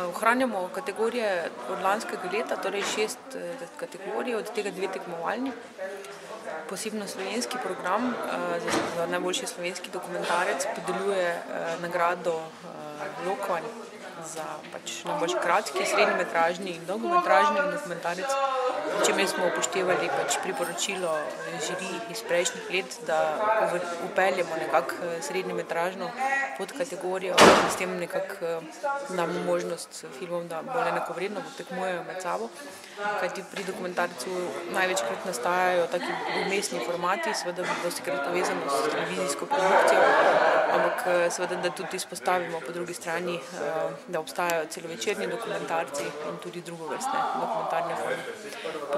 Ohranjamo kategorije od lanskega leta, torej 6 kategorij, od tega 2 tekmovalni. Posebno slovenski program za najboljši slovenski dokumentarec podeljuje nagrado Lokvanj za najboljši kratki, srednjemetražni in dolgometražni dokumentarec, pri čemer smo upoštevali priporočilo žirij iz prejšnjih let, da upeljemo nekako srednjemetražno podkategorijo in s tem nekako damo možnost filmom, da bolj enakovredno tekmujejo med sabo. Kajti pri dokumentarcu največkrat nastajajo taki vmesni formati, seveda dostikrat povezano s televizijsko produkcijo, ampak seveda, da tudi izpostavimo po drugi strani, da obstajajo celovečerni dokumentarci in tudi drugovrstne dokumentarne forme.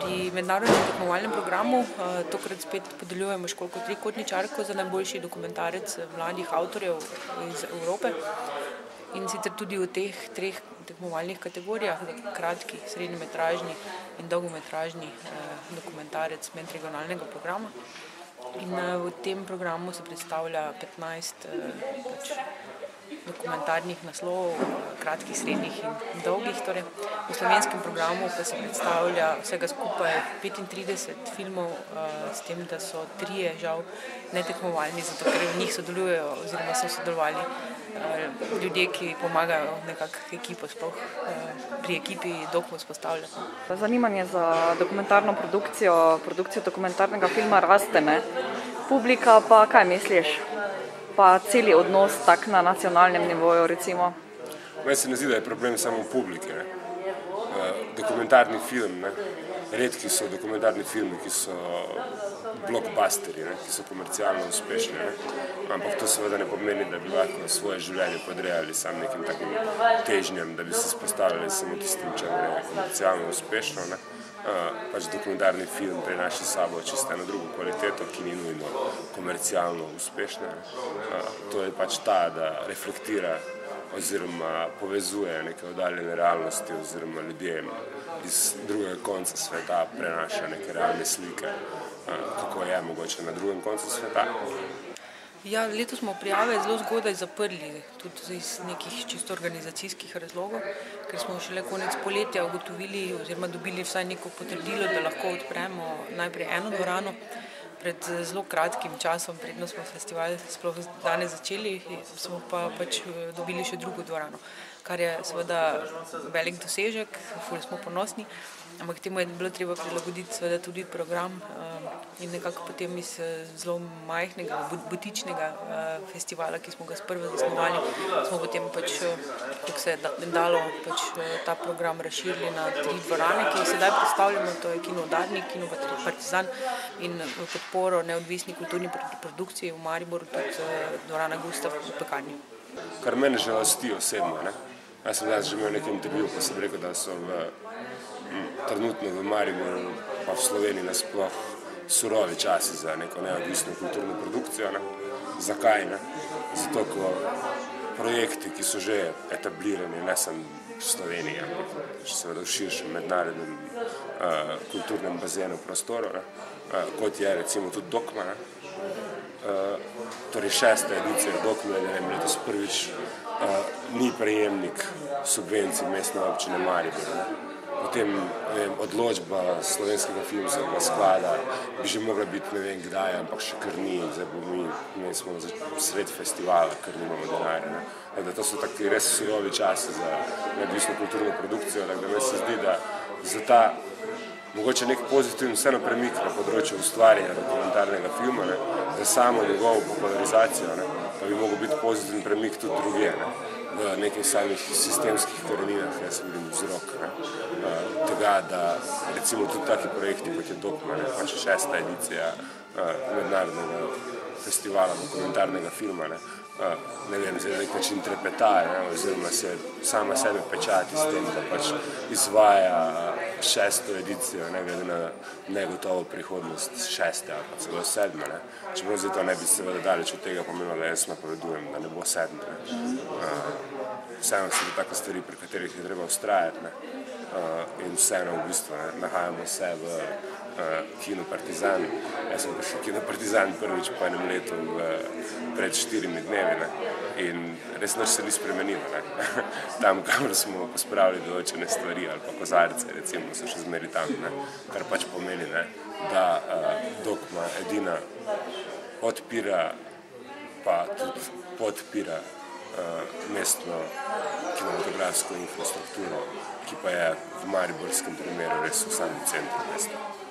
Pri mednarodnem tekmovalnem programu tokrat spet podeljujemo Školjko trikotničarko za najboljši dokumentarec mladih avtorjev iz Evrope. In sicer tudi v teh 3 tekmovalnih kategorijah, kratki, srednjemetražni in dolgometražni dokumentarec medregionalnega programa. In v tem programu se predstavlja 15 dokumentarnih naslovov, kratkih, srednjih in dolgih. Torej, v slovenskem programu pa se predstavlja vsega skupaj 35 filmov, s tem, da so 3 žal netekmovalni, zato ker v njih sodelujejo oziroma so sodelovali ljudje, ki pomagajo nekako ekipo sploh pri ekipi dokmo vzpostavljati. Zanimanje za dokumentarno produkcijo dokumentarnega filma raste, ne? Publika pa kaj misliš? Pa celi odnos tak na nacionalnem nivoju recimo? Meni se ne zdi, da je problem samo publike. Dokumentarni film, redki so dokumentarni filmi, ki so blockbusteri, ki so komercialno uspešni. Ampak to seveda ne pomeni, da bi lahko svoje življenje podrejali sam nekim takim težnjam, da bi se spostavljali samo tistim, če je komercialno uspešno. Dokumentarni film prinaša s sabo čisto eno drugo kvaliteto, ki ni nujno komercialno uspešna. To je ta, da reflektira oziroma povezuje neke oddaljene realnosti oziroma ljudje iz drugega konca sveta prenaša neke realne slike, kako je mogoče na drugem koncu sveta. Ja, letos smo prijave zelo zgodaj zaprli, tudi iz nekih čisto organizacijskih razlogov, ker smo šele konec poletja ugotovili oziroma dobili vsaj neko potrdilo, da lahko odpremo najprej eno dvorano. Pred zelo kratkim časom, predno smo festival sploh danes začeli, smo pa dobili še drugo dvorano, kar je seveda velik dosežek, ful smo ponosni, ampak temu je bilo treba prilagoditi seveda tudi program in nekako potem iz zelo majhnega, butičnega festivala, ki smo ga sprva zasnovali, smo potem, kako se je dalo, ta program razširili na 3 dvorane, ki jih sedaj predstavljamo, to je Kino Udarnik, Kino Partizan in v podporo neodvisni kulturni produkciji v Mariboru tudi dvorana Gustav v Pekarni. Kar mene žalosti osebno, Jaz sem danes že imel nekaj intervju, pa sem rekel, da so trenutno v Mariboru pa v Sloveniji nasploh surovi časi za neko neodvisno kulturno produkcijo. Zakaj? Zato, ko projekti, ki so že etablirani, ne samo v Sloveniji, ampak seveda v širšem mednarodnem kulturnem bazenu prostoru, kot je recimo tudi Dokma. Torej 6. edicija Dokma, letos prvič ni prejemnik subvencij mestne občine Maribor. Potem odločba Slovenskega filmskega sklada bi že mogla biti ne vem kdaj, ampak še kar ni. Zdaj mi smo sred festivala, ker nimamo denarja. To so taki res surovi časi za neodvisno kulturno produkcijo, da mi se zdi, da za ta mogoče nek pozitiven vseeno premik na področju ustvarjanja dokumentarnega filma, za samo njegovo popularizacijo, pa bi mogel biti pozitiven premik tudi drugje, v nekih samih sistemskih koreninah, jaz vidim vzrok tega, da recimo tudi taki projekti, kot je Dokma, 6. edicija mednarodnega festivala dokumentarnega filma, ne vem, za nek način trepetaje, oziroma se sama sebe pečati s tem, da izvaja 6. edicijo, ne glede na negotovo prihodnost 6. ali pa celo 7. Čeprav zdaj to ne bi seveda daleč od tega pomenilo, da jaz napovedujem, da ne bo 7. Vseeno so take stvari, pri katerih je treba vztrajati, in vseeno v bistvu nahajamo se v Kino Partizan. Jaz sem prišel v Kino Partizan prvič po enem letu pred 4 dnevi. In res nič se ni spremenilo. Ne? Tam, kamor smo pospravili določene stvari ali pa kozarce, recimo, so še zmeri tam, ne? Kar pač pomeni, ne? Da Dogma edina odpira pa tudi podpira mestno kinematografsko infrastrukturo, ki pa je v mariborskem primeru res v samem centru mesta.